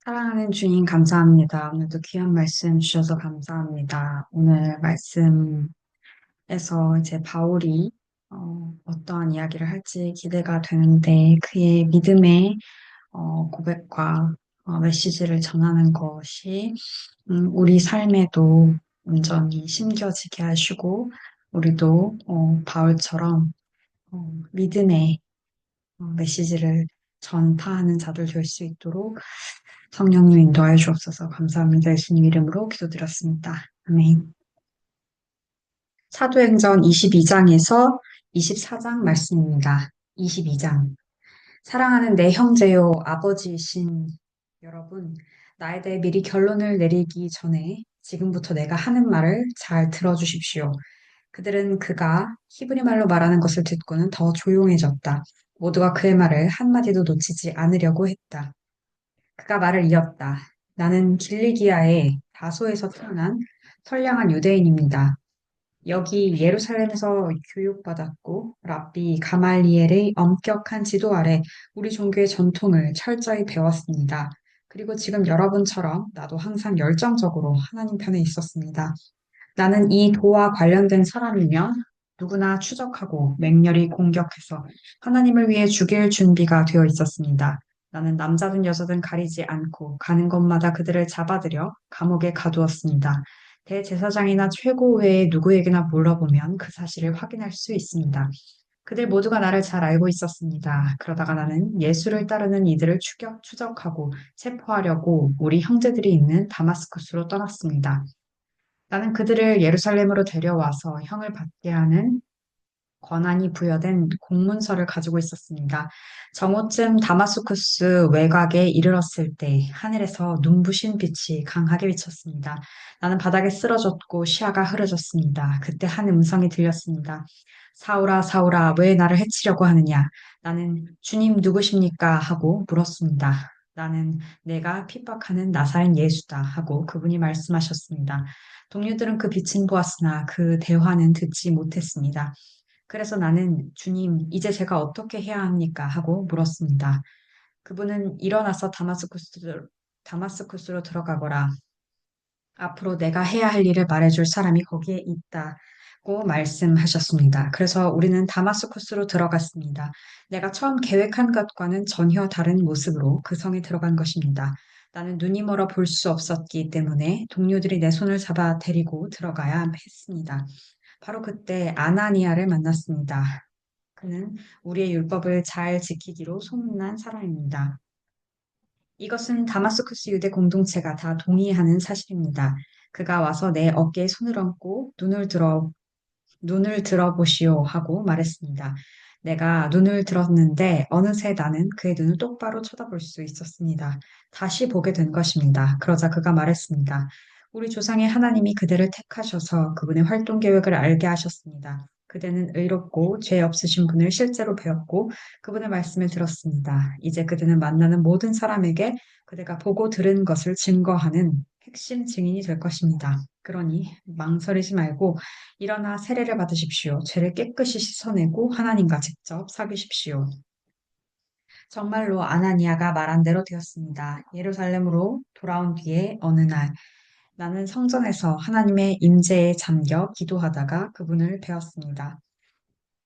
사랑하는 주님, 감사합니다. 오늘도 귀한 말씀 주셔서 감사합니다. 오늘 말씀에서 이제 바울이 어떠한 이야기를 할지 기대가 되는데 그의 믿음의 고백과 메시지를 전하는 것이 우리 삶에도 온전히 심겨지게 하시고 우리도 바울처럼 믿음의 메시지를 전파하는 자들 될 수 있도록 성령님 인도하여 주옵소서. 감사합니다. 예수님 이름으로 기도드렸습니다. 아멘. 사도행전 22장에서 24장 말씀입니다. 22장. 사랑하는 내 형제요, 아버지이신 여러분, 나에 대해 미리 결론을 내리기 전에 지금부터 내가 하는 말을 잘 들어주십시오. 그들은 그가 히브리 말로 말하는 것을 듣고는 더 조용해졌다. 모두가 그의 말을 한마디도 놓치지 않으려고 했다. 그가 말을 이었다. 나는 길리기아의 다소에서 태어난 선량한 유대인입니다. 여기 예루살렘에서 교육받았고 랍비 가말리엘의 엄격한 지도 아래 우리 종교의 전통을 철저히 배웠습니다. 그리고 지금 여러분처럼 나도 항상 열정적으로 하나님 편에 있었습니다. 나는 이 도와 관련된 사람이면 누구나 추적하고 맹렬히 공격해서 하나님을 위해 죽일 준비가 되어 있었습니다. 나는 남자든 여자든 가리지 않고 가는 곳마다 그들을 잡아들여 감옥에 가두었습니다. 대제사장이나 최고회의 누구에게나 물어보면 그 사실을 확인할 수 있습니다. 그들 모두가 나를 잘 알고 있었습니다. 그러다가 나는 예수를 따르는 이들을 추적하고 체포하려고 우리 형제들이 있는 다마스쿠스로 떠났습니다. 나는 그들을 예루살렘으로 데려와서 형을 받게 하는 권한이 부여된 공문서를 가지고 있었습니다. 정오쯤 다마스쿠스 외곽에 이르렀을 때 하늘에서 눈부신 빛이 강하게 비쳤습니다. 나는 바닥에 쓰러졌고 시야가 흐려졌습니다. 그때 한 음성이 들렸습니다. 사울아, 사울아, 왜 나를 해치려고 하느냐? 나는 주님 누구십니까? 하고 물었습니다. 나는 내가 핍박하는 나사렛 예수다 하고 그분이 말씀하셨습니다. 동료들은 그 빛은 보았으나 그 대화는 듣지 못했습니다. 그래서 나는 주님, 이제 제가 어떻게 해야 합니까? 하고 물었습니다. 그분은 일어나서 다마스쿠스로 들어가거라. 앞으로 내가 해야 할 일을 말해줄 사람이 거기에 있다고 말씀하셨습니다. 그래서 우리는 다마스쿠스로 들어갔습니다. 내가 처음 계획한 것과는 전혀 다른 모습으로 그 성에 들어간 것입니다. 나는 눈이 멀어 볼 수 없었기 때문에 동료들이 내 손을 잡아 데리고 들어가야 했습니다. 바로 그때 아나니아를 만났습니다. 그는 우리의 율법을 잘 지키기로 소문난 사람입니다. 이것은 다마스쿠스 유대 공동체가 다 동의하는 사실입니다. 그가 와서 내 어깨에 손을 얹고 눈을 들어보시오 하고 말했습니다. 내가 눈을 들었는데 어느새 나는 그의 눈을 똑바로 쳐다볼 수 있었습니다. 다시 보게 된 것입니다. 그러자 그가 말했습니다. 우리 조상의 하나님이 그대를 택하셔서 그분의 활동 계획을 알게 하셨습니다. 그대는 의롭고 죄 없으신 분을 실제로 배웠고 그분의 말씀을 들었습니다. 이제 그대는 만나는 모든 사람에게 그대가 보고 들은 것을 증거하는 핵심 증인이 될 것입니다. 그러니 망설이지 말고 일어나 세례를 받으십시오. 죄를 깨끗이 씻어내고 하나님과 직접 사귀십시오. 정말로 아나니아가 말한 대로 되었습니다. 예루살렘으로 돌아온 뒤에 어느 날 나는 성전에서 하나님의 임재에 잠겨 기도하다가 그분을 배웠습니다.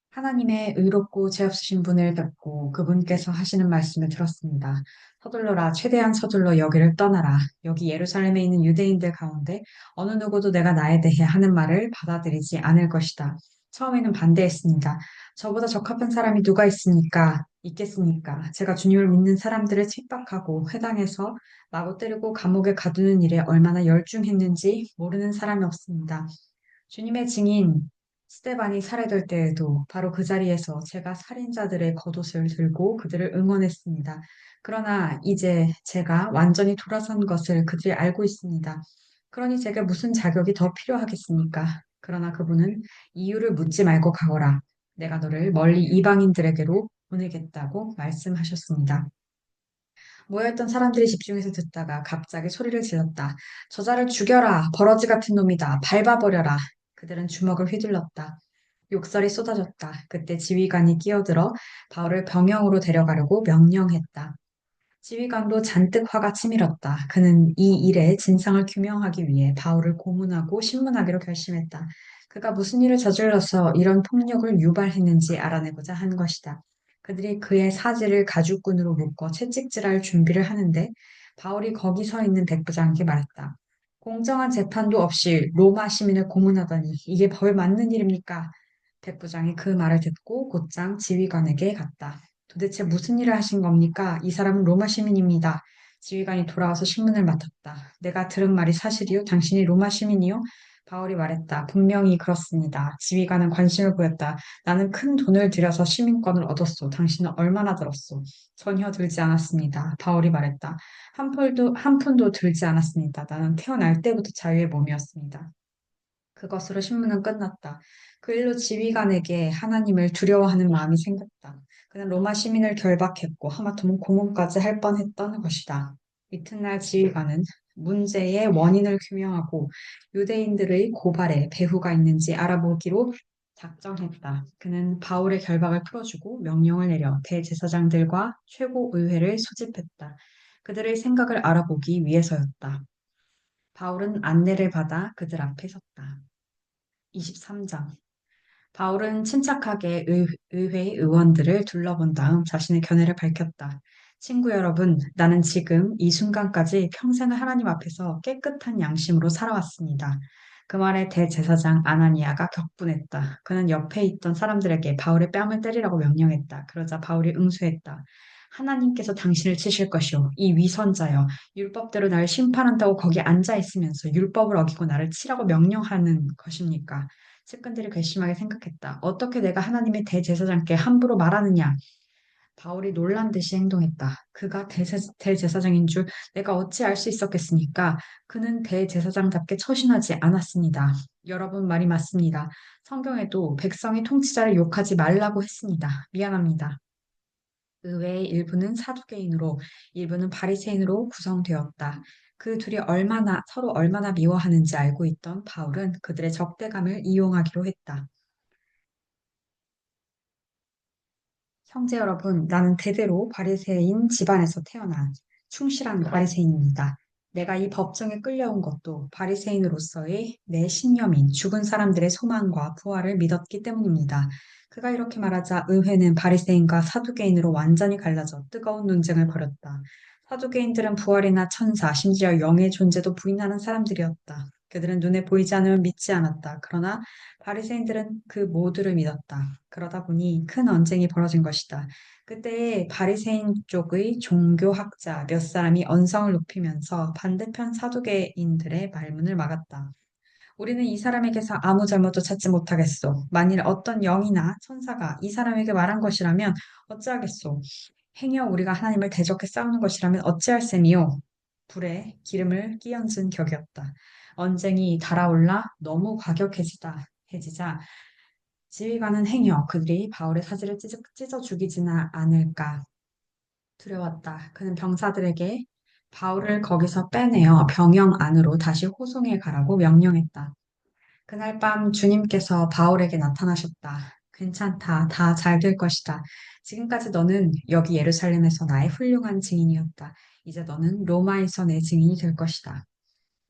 하나님의 의롭고 죄 없으신 분을 뵙고 그분께서 하시는 말씀을 들었습니다. 서둘러라, 최대한 서둘러 여기를 떠나라. 여기 예루살렘에 있는 유대인들 가운데 어느 누구도 내가 나에 대해 하는 말을 받아들이지 않을 것이다. 처음에는 반대했습니다. 저보다 적합한 사람이 누가 있겠습니까? 제가 주님을 믿는 사람들을 핍박하고 회당에서 마구 때리고 감옥에 가두는 일에 얼마나 열중했는지 모르는 사람이 없습니다. 주님의 증인 스테반이 살해될 때에도 바로 그 자리에서 제가 살인자들의 겉옷을 들고 그들을 응원했습니다. 그러나 이제 제가 완전히 돌아선 것을 그들이 알고 있습니다. 그러니 제게 무슨 자격이 더 필요하겠습니까? 그러나 그분은 이유를 묻지 말고 가거라. 내가 너를 멀리 이방인들에게로 보내겠다고 말씀하셨습니다. 모여있던 사람들이 집중해서 듣다가 갑자기 소리를 질렀다. 저자를 죽여라! 버러지 같은 놈이다! 밟아버려라! 그들은 주먹을 휘둘렀다. 욕설이 쏟아졌다. 그때 지휘관이 끼어들어 바울을 병영으로 데려가려고 명령했다. 지휘관도 잔뜩 화가 치밀었다. 그는 이 일의 진상을 규명하기 위해 바울을 고문하고 신문하기로 결심했다. 그가 무슨 일을 저질러서 이런 폭력을 유발했는지 알아내고자 한 것이다. 그들이 그의 사지를 가죽끈으로 묶어 채찍질할 준비를 하는데 바울이 거기 서 있는 백부장에게 말했다. 공정한 재판도 없이 로마 시민을 고문하다니 이게 벌 맞는 일입니까? 백부장이 그 말을 듣고 곧장 지휘관에게 갔다. 도대체 무슨 일을 하신 겁니까? 이 사람은 로마 시민입니다. 지휘관이 돌아와서 신문을 맡았다. 내가 들은 말이 사실이요? 당신이 로마 시민이요? 바울이 말했다. 분명히 그렇습니다. 지휘관은 관심을 보였다. 나는 큰 돈을 들여서 시민권을 얻었소. 당신은 얼마나 들었소? 전혀 들지 않았습니다. 바울이 말했다. 한 푼도 들지 않았습니다. 나는 태어날 때부터 자유의 몸이었습니다. 그것으로 신문은 끝났다. 그 일로 지휘관에게 하나님을 두려워하는 마음이 생겼다. 그는 로마 시민을 결박했고 하마터면 고문까지 할 뻔했던 것이다. 이튿날 지휘관은 문제의 원인을 규명하고 유대인들의 고발에 배후가 있는지 알아보기로 작정했다. 그는 바울의 결박을 풀어주고 명령을 내려 대제사장들과 최고의회를 소집했다. 그들의 생각을 알아보기 위해서였다. 바울은 안내를 받아 그들 앞에 섰다. 23장. 바울은 침착하게 의회 의원들을 둘러본 다음 자신의 견해를 밝혔다. 친구 여러분, 나는 지금 이 순간까지 평생을 하나님 앞에서 깨끗한 양심으로 살아왔습니다. 그 말에 대제사장 아나니아가 격분했다. 그는 옆에 있던 사람들에게 바울의 뺨을 때리라고 명령했다. 그러자 바울이 응수했다. 하나님께서 당신을 치실 것이오. 이 위선자여. 율법대로 나를 심판한다고 거기 앉아 있으면서 율법을 어기고 나를 치라고 명령하는 것입니까? 측근들이 괘씸하게 생각했다. 어떻게 내가 하나님의 대제사장께 함부로 말하느냐? 바울이 놀란 듯이 행동했다. 그가 대제사장인 줄 내가 어찌 알 수 있었겠습니까? 그는 대제사장답게 처신하지 않았습니다. 여러분 말이 맞습니다. 성경에도 백성의 통치자를 욕하지 말라고 했습니다. 미안합니다. 의외의 일부는 사두개인으로 일부는 바리새인으로 구성되었다. 그 둘이 서로 얼마나 미워하는지 알고 있던 바울은 그들의 적대감을 이용하기로 했다. 형제 여러분, 나는 대대로 바리새인 집안에서 태어난 충실한 바리새인입니다. 내가 이 법정에 끌려온 것도 바리새인으로서의 내 신념인 죽은 사람들의 소망과 부활을 믿었기 때문입니다. 그가 이렇게 말하자 의회는 바리새인과 사두개인으로 완전히 갈라져 뜨거운 논쟁을 벌였다. 사두개인들은 부활이나 천사, 심지어 영의 존재도 부인하는 사람들이었다. 그들은 눈에 보이지 않으면 믿지 않았다. 그러나 바리새인들은 그 모두를 믿었다. 그러다 보니 큰 언쟁이 벌어진 것이다. 그때 바리새인 쪽의 종교학자 몇 사람이 언성을 높이면서 반대편 사두개인들의 말문을 막았다. 우리는 이 사람에게서 아무 잘못도 찾지 못하겠소. 만일 어떤 영이나 천사가 이 사람에게 말한 것이라면 어찌하겠소. 행여 우리가 하나님을 대적해 싸우는 것이라면 어찌할 셈이요. 불에 기름을 끼얹은 격이었다. 언쟁이 달아올라 너무 해지자 지휘관은 행여 그들이 바울의 사지를 찢어 죽이지는 않을까 두려웠다. 그는 병사들에게 바울을 거기서 빼내어 병영 안으로 다시 호송해 가라고 명령했다. 그날 밤 주님께서 바울에게 나타나셨다. 괜찮다. 다 잘 될 것이다. 지금까지 너는 여기 예루살렘에서 나의 훌륭한 증인이었다. 이제 너는 로마에서 내 증인이 될 것이다.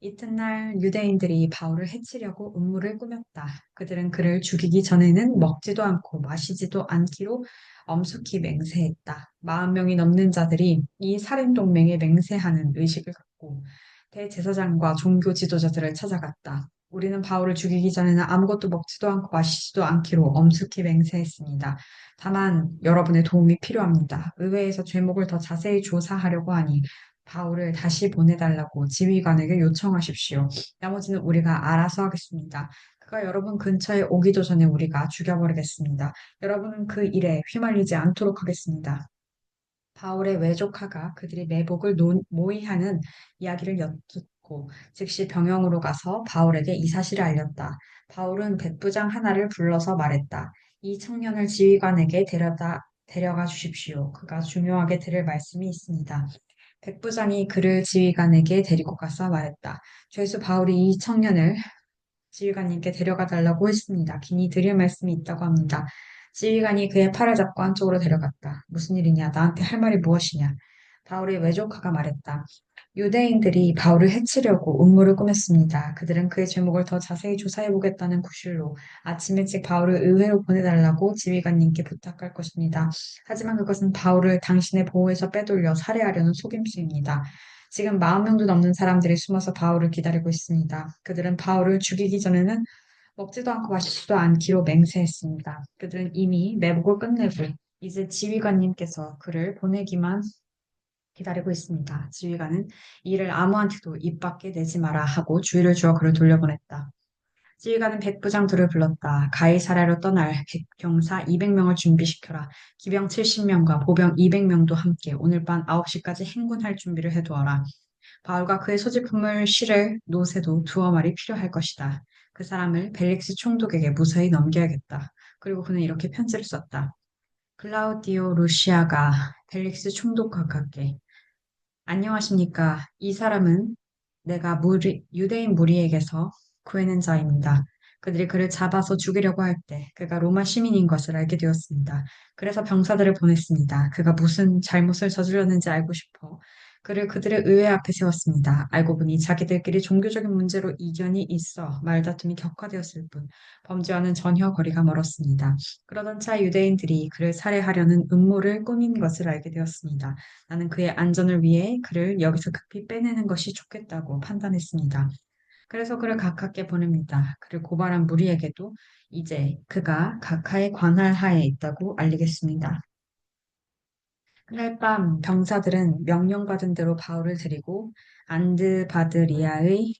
이튿날 유대인들이 바울을 해치려고 음모를 꾸몄다. 그들은 그를 죽이기 전에는 먹지도 않고 마시지도 않기로 엄숙히 맹세했다. 40명이 넘는 자들이 이 살인 동맹에 맹세하는 의식을 갖고 대제사장과 종교 지도자들을 찾아갔다. 우리는 바울을 죽이기 전에는 아무것도 먹지도 않고 마시지도 않기로 엄숙히 맹세했습니다. 다만 여러분의 도움이 필요합니다. 의회에서 죄목을 더 자세히 조사하려고 하니 바울을 다시 보내달라고 지휘관에게 요청하십시오. 나머지는 우리가 알아서 하겠습니다. 그가 여러분 근처에 오기도 전에 우리가 죽여버리겠습니다. 여러분은 그 일에 휘말리지 않도록 하겠습니다. 바울의 외조카가 그들이 매복을 모의하는 이야기를 엿듣고 즉시 병영으로 가서 바울에게 이 사실을 알렸다. 바울은 백부장 하나를 불러서 말했다. 이 청년을 지휘관에게 데려가 주십시오. 그가 중요하게 들을 말씀이 있습니다. 백부장이 그를 지휘관에게 데리고 가서 말했다. 죄수 바울이 이 청년을 지휘관님께 데려가 달라고 했습니다. 긴히 드릴 말씀이 있다고 합니다. 지휘관이 그의 팔을 잡고 안쪽으로 데려갔다. 무슨 일이냐? 나한테 할 말이 무엇이냐? 바울의 외조카가 말했다. 유대인들이 바울을 해치려고 음모를 꾸몄습니다. 그들은 그의 죄목을 더 자세히 조사해보겠다는 구실로 아침 일찍 바울을 의회로 보내달라고 지휘관님께 부탁할 것입니다. 하지만 그것은 바울을 당신의 보호에서 빼돌려 살해하려는 속임수입니다. 지금 40명도 넘는 사람들이 숨어서 바울을 기다리고 있습니다. 그들은 바울을 죽이기 전에는 먹지도 않고 마시지도 않기로 맹세했습니다. 그들은 이미 매복을 끝내고 이제 지휘관님께서 그를 보내기만 기다리고 있습니다. 지휘관은 이를 아무한테도 입 밖에 내지 마라 하고 주의를 주어 그를 돌려보냈다. 지휘관은 백부장들을 불렀다. 가이사랴로 떠날 병사 200명을 준비시켜라. 기병 70명과 보병 200명도 함께 오늘 밤 9시까지 행군할 준비를 해두어라. 바울과 그의 소지품을 실을 노새도 두어 마리 필요할 것이다. 그 사람을 벨릭스 총독에게 무사히 넘겨야겠다. 그리고 그는 이렇게 편지를 썼다. 클라우디오 루시아가 벨릭스 총독과 같게 안녕하십니까. 이 사람은 내가 유대인 무리에게서 구해낸 자입니다. 그들이 그를 잡아서 죽이려고 할 때 그가 로마 시민인 것을 알게 되었습니다. 그래서 병사들을 보냈습니다. 그가 무슨 잘못을 저질렀는지 알고 싶어 그를 그들의 의회 앞에 세웠습니다. 알고 보니 자기들끼리 종교적인 문제로 이견이 있어 말다툼이 격화되었을 뿐 범죄와는 전혀 거리가 멀었습니다. 그러던 차 유대인들이 그를 살해하려는 음모를 꾸민 것을 알게 되었습니다. 나는 그의 안전을 위해 그를 여기서 급히 빼내는 것이 좋겠다고 판단했습니다. 그래서 그를 각하께 보냅니다. 그를 고발한 무리에게도 이제 그가 각하의 관할 하에 있다고 알리겠습니다. 그날 밤 병사들은 명령받은 대로 바울을 데리고 안드바드리아의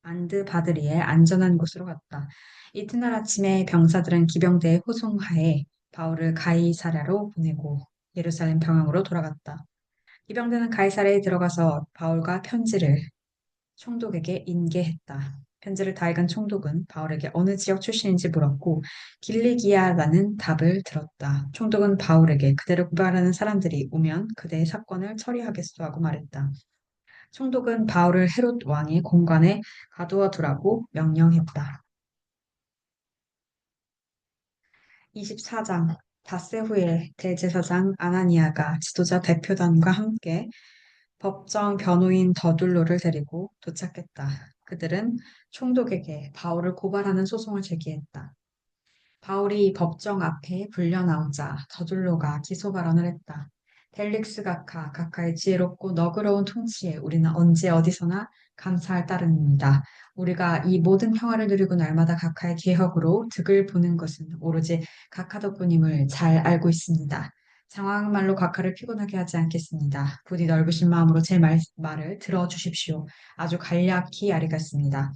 안드바드리에 안전한 곳으로 갔다. 이튿날 아침에 병사들은 기병대의 호송하에 바울을 가이사랴로 보내고 예루살렘 병영으로 돌아갔다. 이병대는 가이사랴에 들어가서 바울과 편지를 총독에게 인계했다. 편지를 다 읽은 총독은 바울에게 어느 지역 출신인지 물었고 길리기아라는 답을 들었다. 총독은 바울에게 그대를 고발하는 사람들이 오면 그대의 사건을 처리하겠소 하고 말했다. 총독은 바울을 헤롯 왕의 공관에 가두어 두라고 명령했다. 24장 닷새 후에 대제사장 아나니아가 지도자 대표단과 함께 법정 변호인 더둘로를 데리고 도착했다. 그들은 총독에게 바울을 고발하는 소송을 제기했다. 바울이 법정 앞에 불려 나오자 더둘로가 기소 발언을 했다. 델릭스 각하의 지혜롭고 너그러운 통치에 우리는 언제 어디서나 감사할 따름입니다. 우리가 이 모든 평화를 누리고 날마다 각하의 개혁으로 득을 보는 것은 오로지 각하 덕분임을 잘 알고 있습니다. 장황한 말로 각하를 피곤하게 하지 않겠습니다. 부디 넓으신 마음으로 제 말을 들어주십시오. 아주 간략히 아리겠습니다.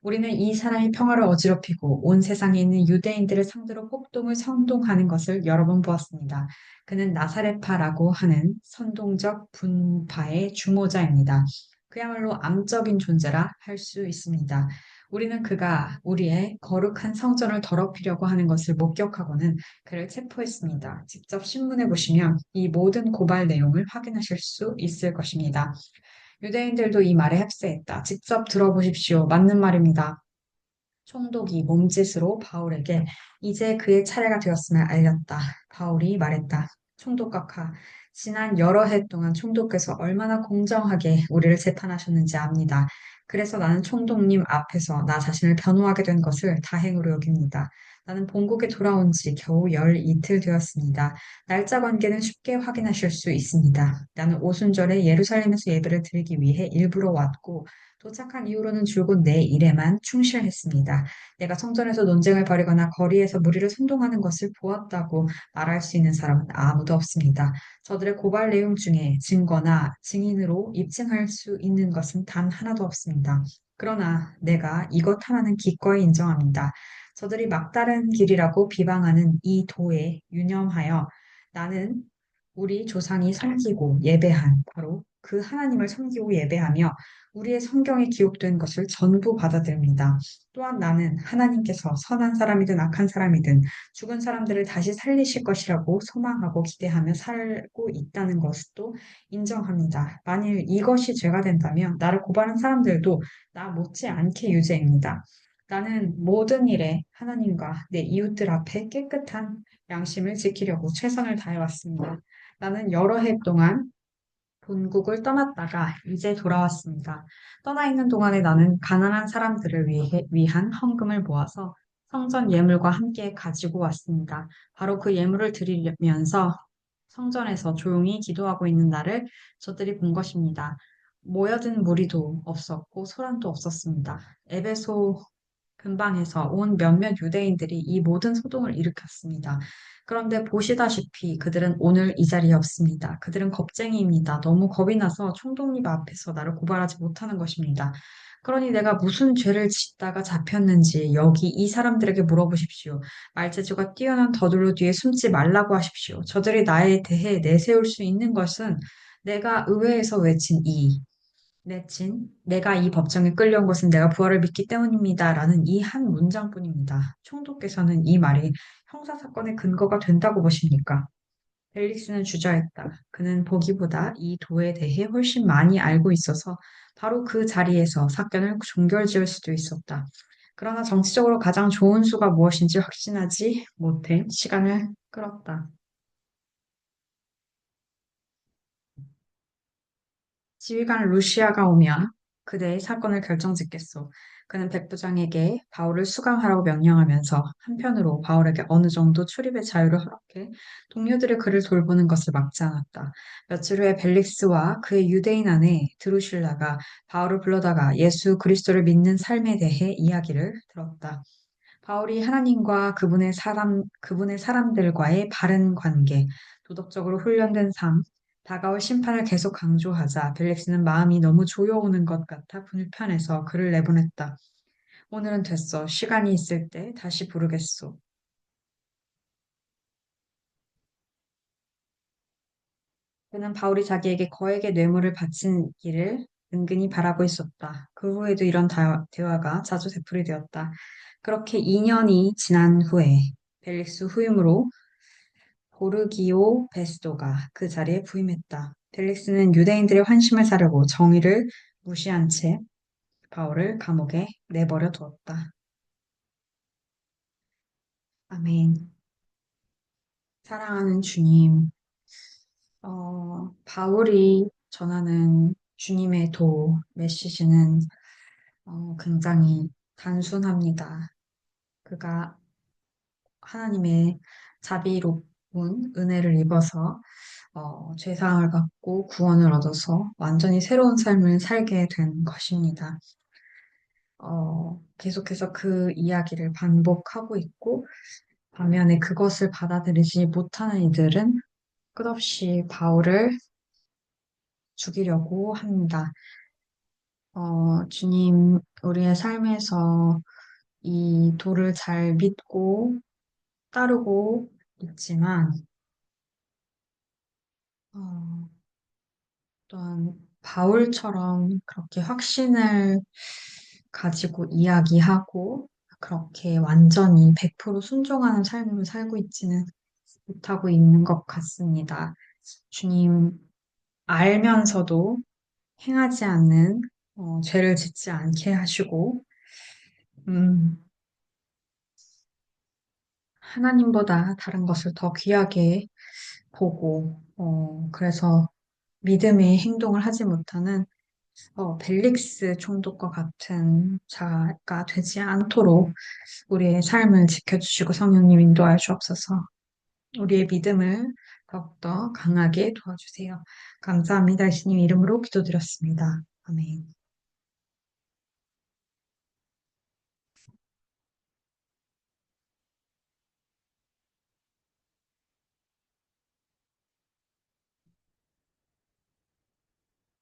우리는 이 사람이 평화를 어지럽히고 온 세상에 있는 유대인들을 상대로 폭동을 선동하는 것을 여러 번 보았습니다. 그는 나사렛파라고 하는 선동적 분파의 주모자입니다. 그야말로 암적인 존재라 할 수 있습니다. 우리는 그가 우리의 거룩한 성전을 더럽히려고 하는 것을 목격하고는 그를 체포했습니다. 직접 신문에 보시면 이 모든 고발 내용을 확인하실 수 있을 것입니다. 유대인들도 이 말에 흡세했다. 직접 들어보십시오. 맞는 말입니다. 총독이 몸짓으로 바울에게 이제 그의 차례가 되었음을 알렸다. 바울이 말했다. 총독 각하, 지난 여러 해 동안 총독께서 얼마나 공정하게 우리를 재판하셨는지 압니다. 그래서 나는 총독님 앞에서 나 자신을 변호하게 된 것을 다행으로 여깁니다. 나는 본국에 돌아온 지 겨우 열 이틀 되었습니다. 날짜 관계는 쉽게 확인하실 수 있습니다. 나는 오순절에 예루살렘에서 예배를 드리기 위해 일부러 왔고 도착한 이후로는 줄곧 내 일에만 충실했습니다. 내가 성전에서 논쟁을 벌이거나 거리에서 무리를 선동하는 것을 보았다고 말할 수 있는 사람은 아무도 없습니다. 저들의 고발 내용 중에 증거나 증인으로 입증할 수 있는 것은 단 하나도 없습니다. 그러나 내가 이것 하나는 기꺼이 인정합니다. 저들이 막다른 길이라고 비방하는 이 도에 유념하여 나는 우리 조상이 섬기고 예배한 바로 그 하나님을 섬기고 예배하며 우리의 성경에 기록된 것을 전부 받아들입니다. 또한 나는 하나님께서 선한 사람이든 악한 사람이든 죽은 사람들을 다시 살리실 것이라고 소망하고 기대하며 살고 있다는 것도 인정합니다. 만일 이것이 죄가 된다면 나를 고발한 사람들도 나 못지않게 유죄입니다. 나는 모든 일에 하나님과 내 이웃들 앞에 깨끗한 양심을 지키려고 최선을 다해왔습니다. 나는 여러 해 동안 본국을 떠났다가 이제 돌아왔습니다. 떠나 있는 동안에 나는 가난한 사람들을 위한 헌금을 모아서 성전 예물과 함께 가지고 왔습니다. 바로 그 예물을 드리면서 성전에서 조용히 기도하고 있는 나를 저들이 본 것입니다. 모여든 무리도 없었고 소란도 없었습니다. 에베소 근방에서 온 몇몇 유대인들이 이 모든 소동을 일으켰습니다. 그런데 보시다시피 그들은 오늘 이 자리에 없습니다. 그들은 겁쟁이입니다. 너무 겁이 나서 총독님 앞에서 나를 고발하지 못하는 것입니다. 그러니 내가 무슨 죄를 짓다가 잡혔는지 여기 이 사람들에게 물어보십시오. 말재주가 뛰어난 더들로 뒤에 숨지 말라고 하십시오. 저들이 나에 대해 내세울 수 있는 것은 내가 의회에서 외친 내가 이 법정에 끌려온 것은 내가 부활을 믿기 때문입니다. 라는 이 한 문장뿐입니다. 총독께서는 이 말이 형사사건의 근거가 된다고 보십니까? 벨릭스는 주저했다. 그는 보기보다 이 도에 대해 훨씬 많이 알고 있어서 바로 그 자리에서 사건을 종결지을 수도 있었다. 그러나 정치적으로 가장 좋은 수가 무엇인지 확신하지 못해 시간을 끌었다. 지휘관 루시아가 오면 그대의 사건을 결정짓겠소. 그는 백부장에게 바울을 수감하라고 명령하면서 한편으로 바울에게 어느 정도 출입의 자유를 허락해 동료들의 그를 돌보는 것을 막지 않았다. 며칠 후에 벨릭스와 그의 유대인 아내 드루실라가 바울을 불러다가 예수 그리스도를 믿는 삶에 대해 이야기를 들었다. 바울이 하나님과 그분의 사람들과의 바른 관계, 도덕적으로 훈련된 삶, 다가올 심판을 계속 강조하자 벨릭스는 마음이 너무 조여오는 것 같아 불편해서 글을 내보냈다. 오늘은 됐어. 시간이 있을 때 다시 부르겠소. 그는 바울이 자기에게 거액의 뇌물을 바치기를 은근히 바라고 있었다. 그 후에도 이런 대화가 자주 되풀이 되었다. 그렇게 2년이 지난 후에 벨릭스 후임으로 보르기오 베스도가 그 자리에 부임했다. 델릭스는 유대인들의 환심을 사려고 정의를 무시한 채 바울을 감옥에 내버려 두었다. 아멘. 사랑하는 주님, 바울이 전하는 주님의 메시지는 굉장히 단순합니다. 그가 하나님의 자비로운 은혜를 입어서 죄사함을 받고 구원을 얻어서 완전히 새로운 삶을 살게 된 것입니다. 계속해서 그 이야기를 반복하고 있고, 반면에 그것을 받아들이지 못하는 이들은 끝없이 바울을 죽이려고 합니다. 주님, 우리의 삶에서 이 도를 잘 믿고 따르고 있지만, 어, 또한 바울처럼 그렇게 확신을 가지고 이야기하고 그렇게 완전히 100% 순종하는 삶을 살고 있지는 못하고 있는 것 같습니다. 주님, 알면서도 행하지 않는 죄를 짓지 않게 하시고, 음, 하나님보다 다른 것을 더 귀하게 보고, 그래서 믿음의 행동을 하지 못하는 벨릭스 총독과 같은 자가 되지 않도록 우리의 삶을 지켜주시고 성령님 인도하여 주옵소서. 우리의 믿음을 더욱더 강하게 도와주세요. 감사합니다. 예수님 이름으로 기도드렸습니다. 아멘.